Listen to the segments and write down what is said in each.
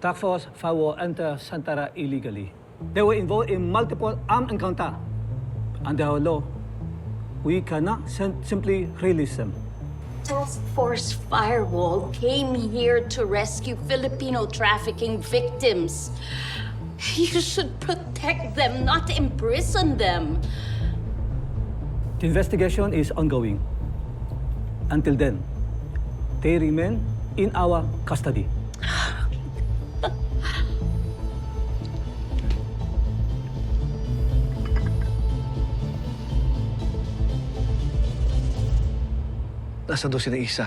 Task Force Firewall entered Santara illegally. They were involved in multiple armed encounter. Under our law, we cannot simply release them. Task Force Firewall came here to rescue Filipino trafficking victims. You should protect them, not imprison them. The investigation is ongoing. Until then, they remain in our custody. Nasaan daw si Isa?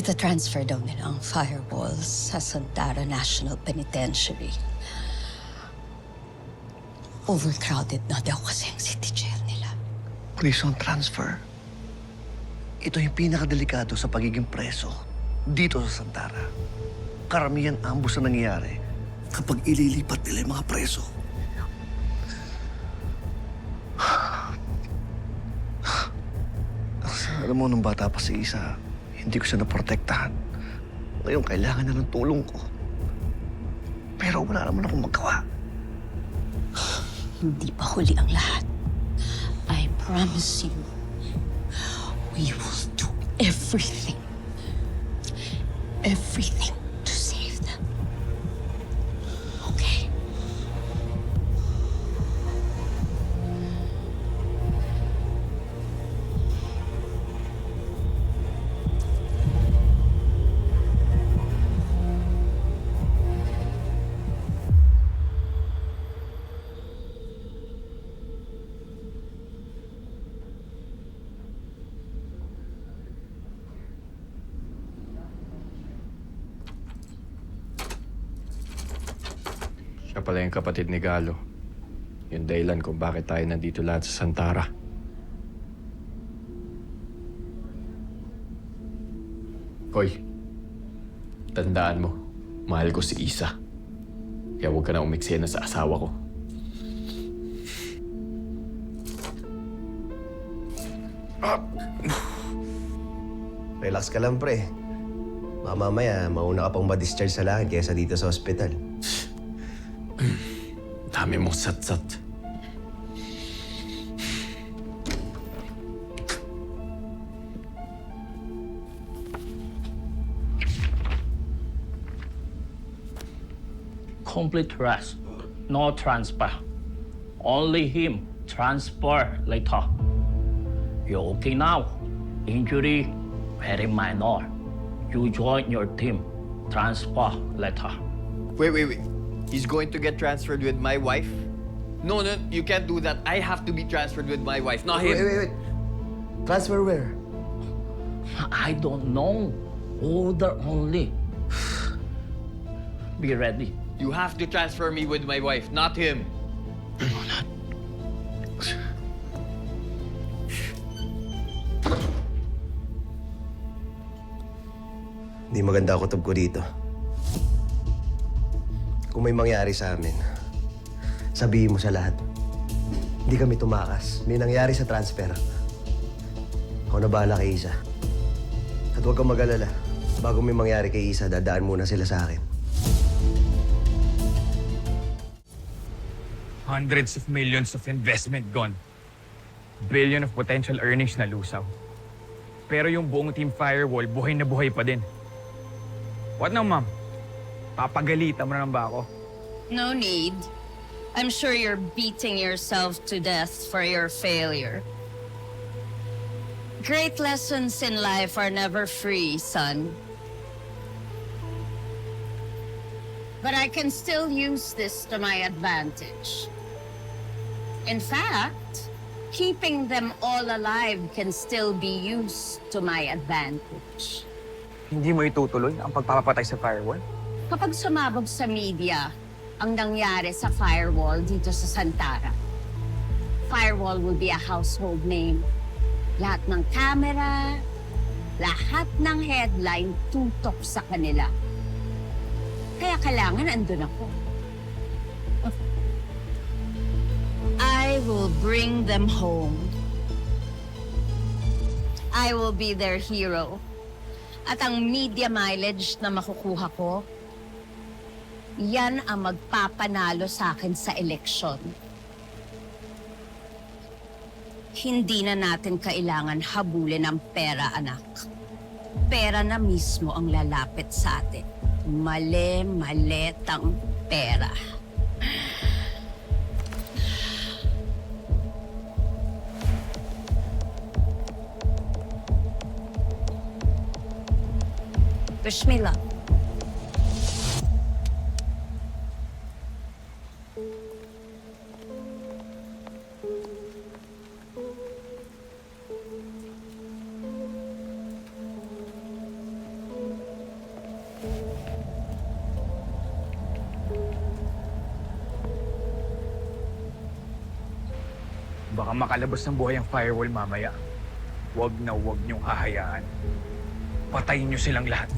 Ita-transfer daw nila ang firewalls sa Santara National Penitentiary. Overcrowded na daw kasi ang city jail nila. Prison transfer. Ito yung pinakadelikado sa pagiging preso dito sa Santara. Karamihan ambus na nangyayari kapag ililipat nila yung mga preso. Alam mo, nung bata pa si Isa, hindi ko siya naprotektahan. Ngayon, kailangan na ng tulong ko. Pero wala naman akong magawa. Hindi pa huli ang lahat. I promise you, we will do everything. Everything to save them. Okay? Siya pala yung kapatid ni Galo. Yung dahilan kung bakit tayo nandito lahat sa Santara. Koy, tandaan mo, mahal ko si Isa. Kaya huwag ka na umiksena sa asawa ko. Relax ka lang, pre. Mamaya, mauna ka pang ma-discharge sa langit kaysa dito sa ospital. Dami mong sat-sat. Complete rest. No transfer. Only him transfer later. You okay now? Injury very minor. You join your team. Transfer later. Wait. He's going to get transferred with my wife? No, you can't do that. I have to be transferred with my wife, not him. Wait. Transfer where? I don't know. Order only. Be ready. You have to transfer me with my wife, not him. Hindi maganda ang kutob ko dito. Kung may mangyari sa amin, sabihin mo sa lahat. Hindi kami tumakas. May nangyari sa transfer. Ako na bahala kay Isa. At huwag kang mag-alala. Bago may mangyari kay Isa, dadaan muna sila sa akin. Hundreds of millions of investment gone. Billion of potential earnings na lusaw. Pero yung buong Team Firewall, buhay na buhay pa din. What now, ma'am? Papagalitan mo na lang ba ako? No need. I'm sure you're beating yourself to death for your failure. Great lessons in life are never free, son. But I can still use this to my advantage. In fact, keeping them all alive can still be used to my advantage. Hindi mo itutuloy ang pagpapatay sa firewall? Kapag sumabog sa media ang nangyari sa firewall dito sa Santara, firewall will be a household name. Lahat ng camera, lahat ng headline tutok sa kanila. Kaya kailangan andun ako. I will bring them home. I will be their hero. At ang media mileage na makukuha ko, Yan ang magpapanalo sa akin sa eleksyon. Hindi na natin kailangan habulin ang pera, anak. Pera na mismo ang lalapit sa atin. Mali-maletang pera. Wish me luck. Baka makalabas ng buhay ang firewall mamaya. Huwag na huwag niyong hahayaan. Patayin niyo silang lahat.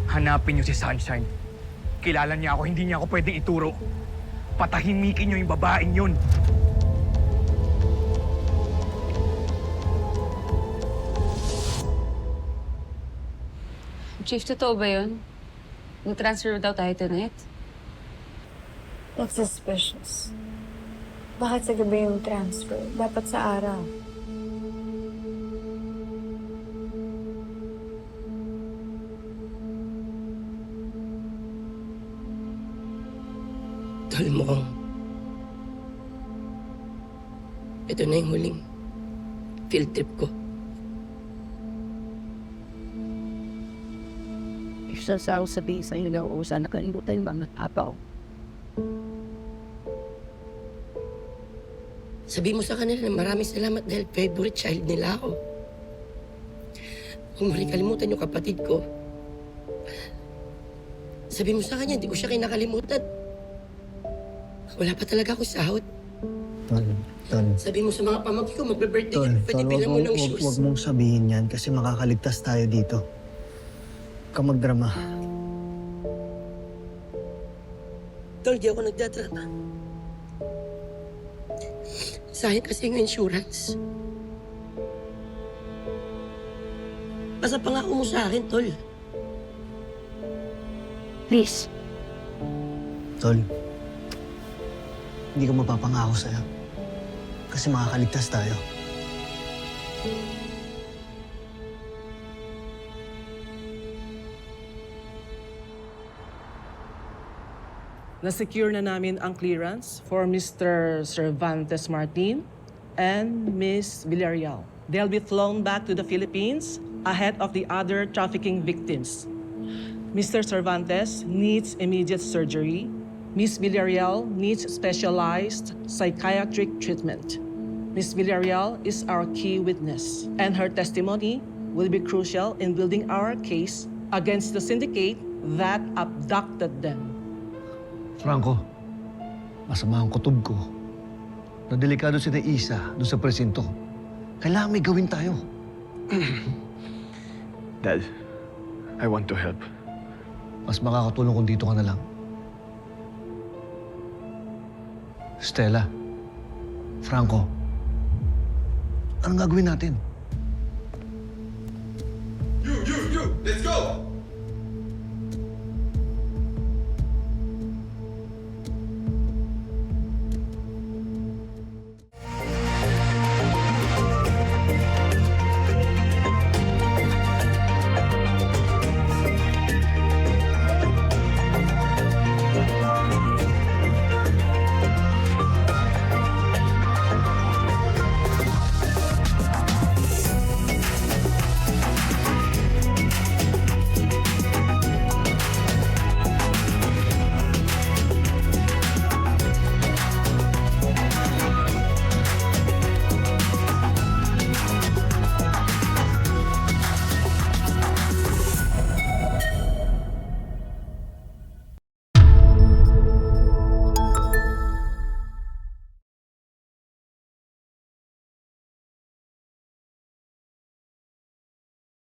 Hanapin niyo si Sunshine. Kilala niya ako, hindi niya ako pwedeng ituro. Patahimikin niyo yung babaeng yun. Chief, totoo ba yun? Nag-transfer daw tayo tonight? That's suspicious. Bakit sa gabi yung transfer? Dapat sa araw. Tol, mukhang ito na yung huling field trip ko. Isa sa ako sabihin sa inyo na usan na kalimutan yung mga apaw. Sabi mo sa kanila na maraming salamat dahil favorite child nila ako. Kung mali kalimutan yung kapatid ko, sabi mo sa kanya, hindi ko siya kinakalimutan. Wala pa talaga akong sahod. Tol. Sabi mo sa mga pamangkin ko, magbe-birthday Tol, ka, pwede bilang mo ng shoes. wag mong sabihin yan kasi makakaligtas tayo dito. Huwag kang magdrama. Tol, di ako nagdadrama. Sayang kasi yung insurance. Basta pangako mo sa akin, Tol. Please. Tol, hindi ko mapapangako sa'yo. Kasi makakaligtas tayo. Na-secure na namin ang clearance for Mr. Cervantes Martin and Miss Villarreal. They'll be flown back to the Philippines ahead of the other trafficking victims. Mr. Cervantes needs immediate surgery. Miss Villarreal needs specialized psychiatric treatment. Miss Villarreal is our key witness, and her testimony will be crucial in building our case against the syndicate that abducted them. Franco, masama ang kutob ko. Na delikado si na Isa doon sa presinto. Kailangan may gawin tayo. Dad, I want to help. Mas makakatulong kung dito ka na lang. Stella, Franco, anong gagawin natin? You! Let's go!